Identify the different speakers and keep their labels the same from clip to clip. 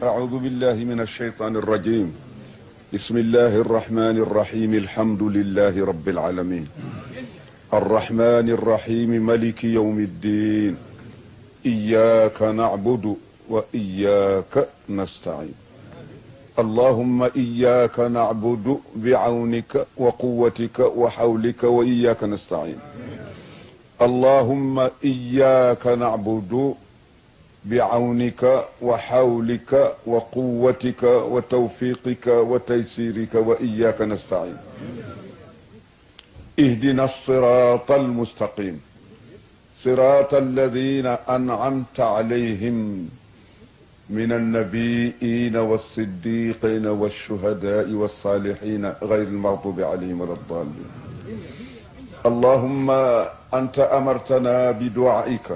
Speaker 1: أعوذ بالله من الشيطان الرجيم. بسم الله الرحمن الرحيم. الحمد لله رب العالمين الرحمن الرحيم ملك يوم الدين. إياك نعبد وإياك نستعين. اللهم إياك نعبد بعونك وقوتك وحولك وإياك نستعين. اللهم إياك نعبد بعونك وحولك وقوتك وتوفيقك وتيسيرك وإياك نستعين. اهدنا الصراط المستقيم صراط الذين أنعمت عليهم من النبيين والصديقين والشهداء والصالحين غير المغضوب عليهم ولا الضالين. اللهم أنت أمرتنا بدعائك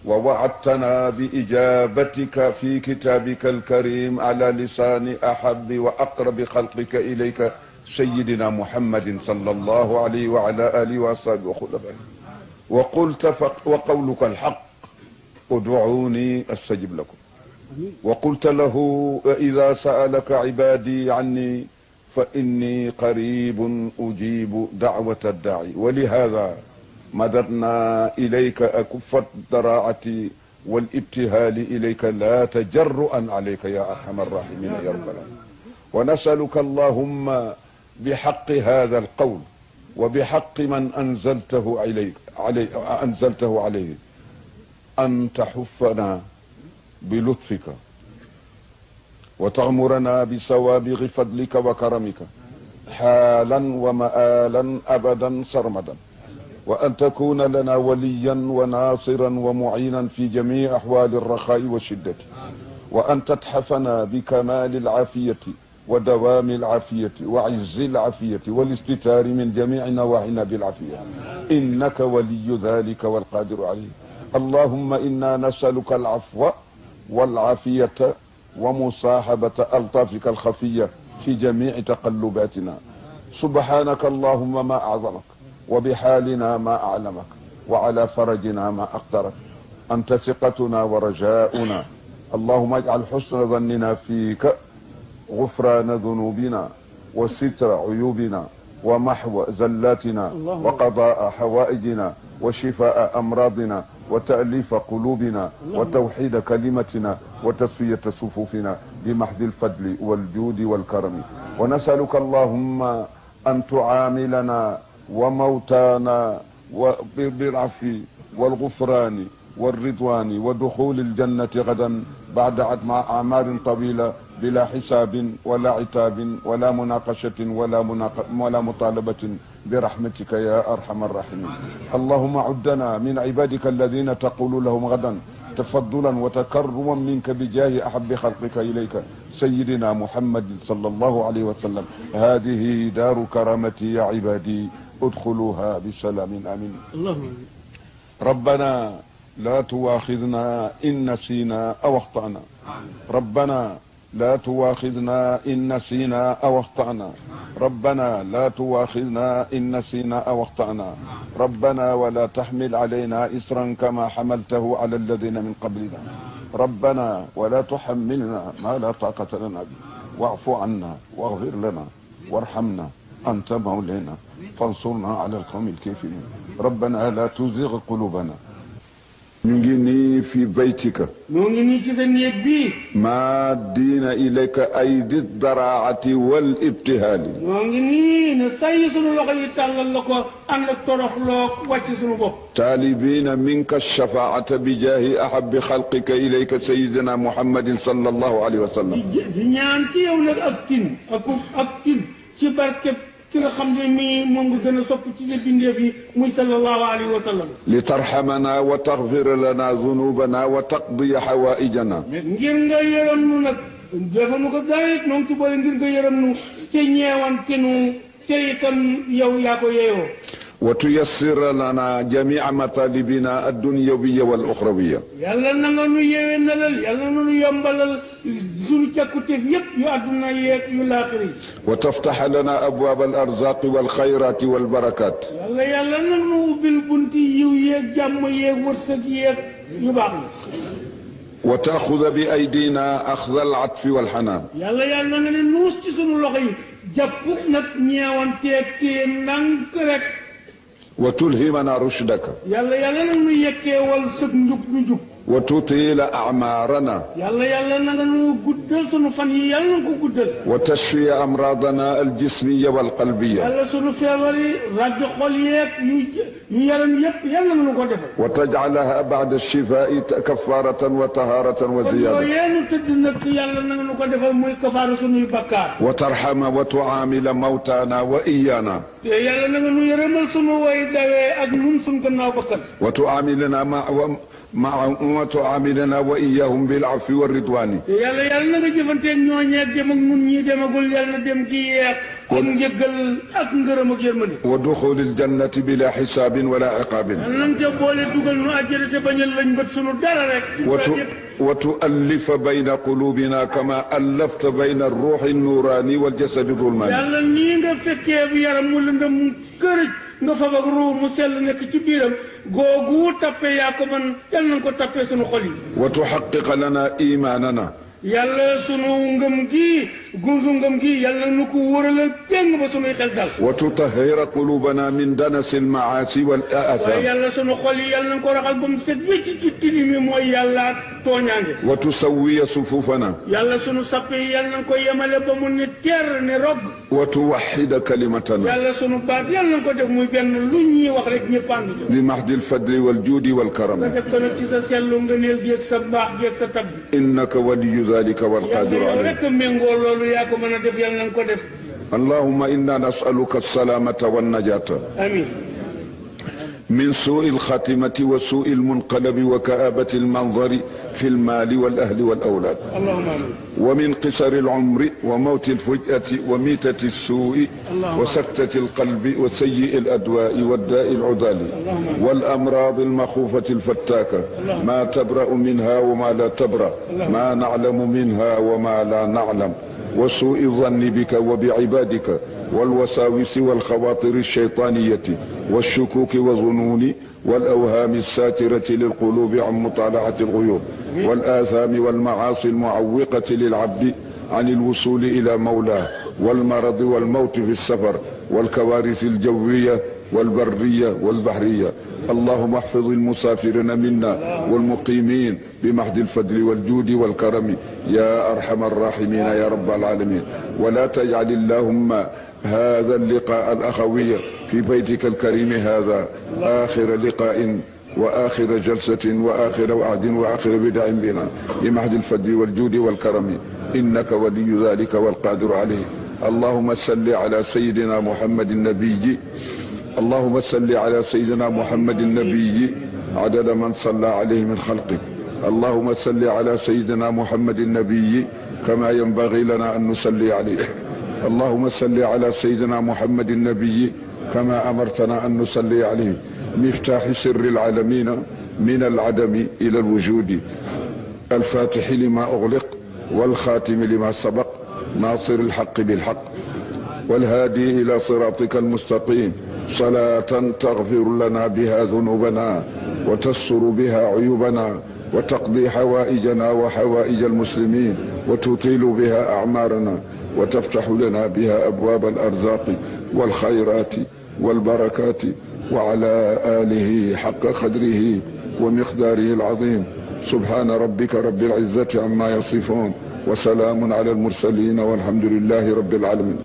Speaker 1: ووعدتنا بإجابتك في كتابك الكريم على لسان أحب وأقرب خلقك إليك سيدنا محمد صلى الله عليه وعلى آله وصحبه وخلفائه. وقلت وقولك الحق ادعوني أستجب لكم. وقلت له إذا سألك عبادي عني فإني قريب أجيب دعوة الداعي. ولهذا مددنا إليك أكف الضراعة والابتهال إليك لا تجرؤا عليك يا أرحم الراحمين يا رب العالمين. ونسألك اللهم بحق هذا القول وبحق من أنزلته عليه أن تحفنا بلطفك وتغمرنا بسوابغ فضلك وكرمك حالا ومآلا أبدا سرمدا. وأن تكون لنا وليا وناصرا ومعينا في جميع أحوال الرخاء والشدة. وأن تتحفنا بكمال العافية ودوام العافية وعز العافية والاستتار من جميع نواحينا بالعافية إنك ولي ذلك والقادر عليه. اللهم إنا نسألك العفو والعافية ومصاحبة ألطافك الخفية في جميع تقلباتنا. سبحانك اللهم ما أعظمك وبحالنا ما أعلمك وعلى فرجنا ما أقدرك. أنت ثقتنا ورجاؤنا. اللهم اجعل حسن ظننا فيك غفران ذنوبنا وستر عيوبنا ومحو زلاتنا وقضاء حوائجنا وشفاء أمراضنا وتأليف قلوبنا وتوحيد كلمتنا وتسوية صفوفنا بمحض الفضل والجود والكرم. ونسألك اللهم أن تعاملنا وموتانا بالعفو والغفران والرضوان ودخول الجنة غدا بعد أعمار طويلة بلا حساب ولا عتاب ولا مناقشة ولا مطالبة برحمتك يا أرحم الراحمين. اللهم عدنا من عبادك الذين تقول لهم غدا تفضلا وتكرما منك بجاه أحب خلقك إليك سيدنا محمد صلى الله عليه وسلم. هذه دار كرامتي يا عبادي ادخلوها بسلام آمين. اللهم ربنا لا تواخذنا إن نسينا أو أخطأنا. ربنا لا تواخذنا إن نسينا أو أخطأنا. ربنا لا تواخذنا إن نسينا أو أخطأنا. ربنا ولا تحمل علينا إصرا كما حملته على الذين من قبلنا. ربنا ولا تحملنا ما لا طاقة لنا به. واعف عنا واغفر لنا وارحمنا أنت مولانا فانصرنا على القوم الكافرين. ربنا لا تزغ قلوبنا. ñu ngi nii fi baytika. ñu ngi nii ci sa néeg bii. maa diina ilayka aydi daraati wal ibtihaali. ñoo ngi nii ne say sunu loxo yi tàllal la ko ànd ak toroxloo wàcc sunu bopp. taalibiina minka shafaata bi jaahi ahabbi xalqika ilayka sayidina muhammadin sallallahu alayhi wa sallam. di ñaan ci yow nag ak tin ci barkeb ki nga xam ne mii moom nga gën a sopp ci sa bindeef yi muy sallallahu alayhi wa sallam. li tarhamana wa taghfira lana zunubana wa taqdiya hawaijana. ngir nga yërëm nu nag dafa nu ko daawit noonu ci boole ngir nga yërëm nu te ñeewante nu te itam yow yaa ko yeeyoo. wa tuyassir lana jamia matalibina addunyawiya wal uxrawiya. yàlla na nga nu yewenalal yàlla na nu yombalal sunu càkkuteef yépp yu àdduna yeeg yu laaxira yi. wa taftax lana abwaab al arzaqi wal xayraati wal barakaat. yàlla na nu ubbil bunti yiw yeeg jàmm yeeg wërsëg yeeg yu baax yi. وتأخذ بأيدينا أخذ العطف والحنان
Speaker 2: yàlla yàlla nga ne nuus ci sunu loxo yi jàpp nag ñeewanteeg téye ndànk rek
Speaker 1: وتلهمنا رشدك
Speaker 2: yàlla yàlla na nu yekkeewal sëg njub nu jub
Speaker 1: وتطيل أعمارنا
Speaker 2: yàlla yàlla na nga nu guddal sunu fan yi yàlla na ko guddal
Speaker 1: وتشفي أمراضنا الجسمية والقلبية
Speaker 2: yàlla sunu feebar yi rajo xol yeeg yu yaram yëpp yàlla na nu ko defal
Speaker 1: وتجعلها بعد الشفاء كفارة وطهارة وزيادة
Speaker 2: yeenu tëdd nag yàlla na nga nu ko defal muy kafaara sunuy bakkaar
Speaker 1: وترحم وتعامل موتانا وإيانا
Speaker 2: te yàlla na nga nu yërëmal sunu way dawee ak nun sun gannaaw bakkan
Speaker 1: وتعاملنا وتعاملنا وإياهم بالعفو والرضوان
Speaker 2: te yàlla yàlla na nga jëfanteeg ñooñeeg dem ak nun ñii demagul yàlla na dem kii yeex ak njëggal ak ngërëm ak yërmande
Speaker 1: ودخول الجنة بلا حساب ولا عقاب
Speaker 2: nan ca boole dugal nu àjjana te bañal lañ bët sunu dara rek
Speaker 1: وتؤلف بين قلوبنا كما ألفت بين الروح النوراني والجسد الظلماني
Speaker 2: yàlla nii nga fekkee bu yaram mu lëndëm mu kërëj nga fab ak ruu mu sell nekk ci biiram googu tappe yaa ko man yàlla nañ ko tappee sunu xol yi
Speaker 1: وتحقق لنا إيماننا
Speaker 2: yàlla sunu ngëm gii gunsu ngëm gii yàlla nu ko wóorala péng ba sunuy xel dal
Speaker 1: وتطهر قلوبنا من دنس المعاصي
Speaker 2: waaye
Speaker 1: والآثام
Speaker 2: yàlla sunu xol yi yàlla nañ ko raxal ba mu set wécc ci tilimi mooy yàlla tooñaange
Speaker 1: وتسوي صفوفنا
Speaker 2: yàlla sunu sappe yi yàlla nañ ko yemale ba mu ne teer ne rog
Speaker 1: وتوحد كلمتنا
Speaker 2: yàlla sunu baat yàlla nañ ko def muy benn lu ñuy wax rek ñëpp ànd ci
Speaker 1: لمحض الفضل والجود
Speaker 2: nga
Speaker 1: والكرم
Speaker 2: def ko nag ci sa sellu ngëneel gi ak sa baax gi ak sa tab bi
Speaker 1: إنك ولي ذلك والقادر
Speaker 2: yàlla yow
Speaker 1: عليه
Speaker 2: rek méngoo loolu yaa ko mën a def yàlla nañ ko def
Speaker 1: اللهم إنا نسألك السلامة والنجاة
Speaker 2: amin
Speaker 1: من سوء الخاتمة وسوء المنقلب وكآبة المنظر في المال والأهل والأولاد
Speaker 2: allahumma amin
Speaker 1: ومن قصر العمر وموت الفجأة وميتة السوء وسكتة القلب وسيء الأدواء والداء العضال والأمراض المخوفة الفتاكة ما تبرأ منها وما لا تبرأ ما نعلم منها وما لا نعلم وسوء الظن بك وبعبادك والوساوس والخواطر الشيطانية والشكوك والظنون والأوهام الساترة للقلوب عن مطالعة الغيوب والآثام والمعاصي المعوقة للعبد عن الوصول إلى مولاه والمرض والموت في السفر والكوارث الجوية والبرية والبحرية اللهم احفظ المسافرين منا والمقيمين بمحض الفضل والجود والكرم يا أرحم الراحمين يا رب العالمين ولا تجعل اللهم هذا اللقاء الأخوي في بيتك الكريم هذا آخر لقاء وآخر جلسة وآخر وعد وآخر بدع بنا بمحض الفضل والجود والكرم إنك ولي ذلك والقادر عليه اللهم صل على سيدنا محمد النبي اللهم صل على سيدنا محمد النبي عدد من صلى عليه من خلقك اللهم صل على سيدنا محمد النبي كما ينبغي لنا أن نصلي عليه اللهم صل على سيدنا محمد النبي كما أمرتنا أن نصلي عليه مفتاح سر العالمين من العدم إلى الوجود الفاتح لما أغلق والخاتم لما سبق ناصر الحق بالحق والهادي إلى صراطك المستقيم صلاة تغفر لنا بها ذنوبنا وتستر بها عيوبنا وتقضي حوائجنا وحوائج المسلمين وتطيل بها أعمارنا وتفتح لنا بها أبواب الأرزاق والخيرات والبركات وعلى آله حق قدره ومقداره العظيم سبحان ربك رب العزة عما يصفون وسلام على المرسلين والحمد لله رب العالمين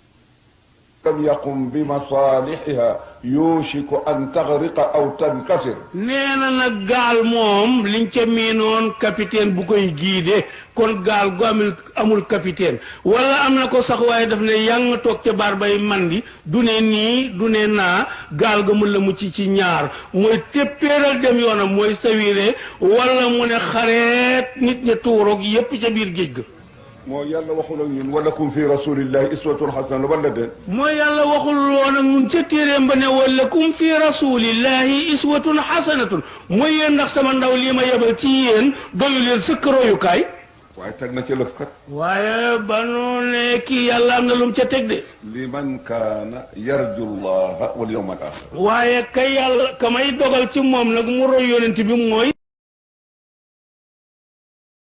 Speaker 1: لم يقم بمصالحها يوشك أن تغرق أو تنكسر
Speaker 2: nee na nag gaal moom liñ ca miinoon capitaine bu koy giide kon gaal gu amul capitaine wala am na ko sax waaye daf ne yaa nga toog ca baar bay mandi du ne nii du ne naa gaal ga mun la mucc ci ñaar mooy téppéeral dem yoonam mooy sawire wala mu ne xareet nit ña tuuroog yépp ca biir géej ga
Speaker 1: mooy yàlla waxul ak ñun walakum fi rasulillahi iswatun hasana wala déet
Speaker 2: mooy yàlla waxul woon ak ñun ca téeréem ba ne walakum fi rasulillahi iswatun hasanatun mooy yéen ndax sama ndaw lii ma yebal ci yéen doyu leen sëkk royukaay
Speaker 1: waaye teg na ca lëf kat
Speaker 2: waaye ba noo ne kii yàlla am na lu mu ca teg de
Speaker 1: liman kaana yarju llaha wal yawmal axir
Speaker 2: waaye kay yàlla ka may dogal ci moom nag mu roy yonent bi mooy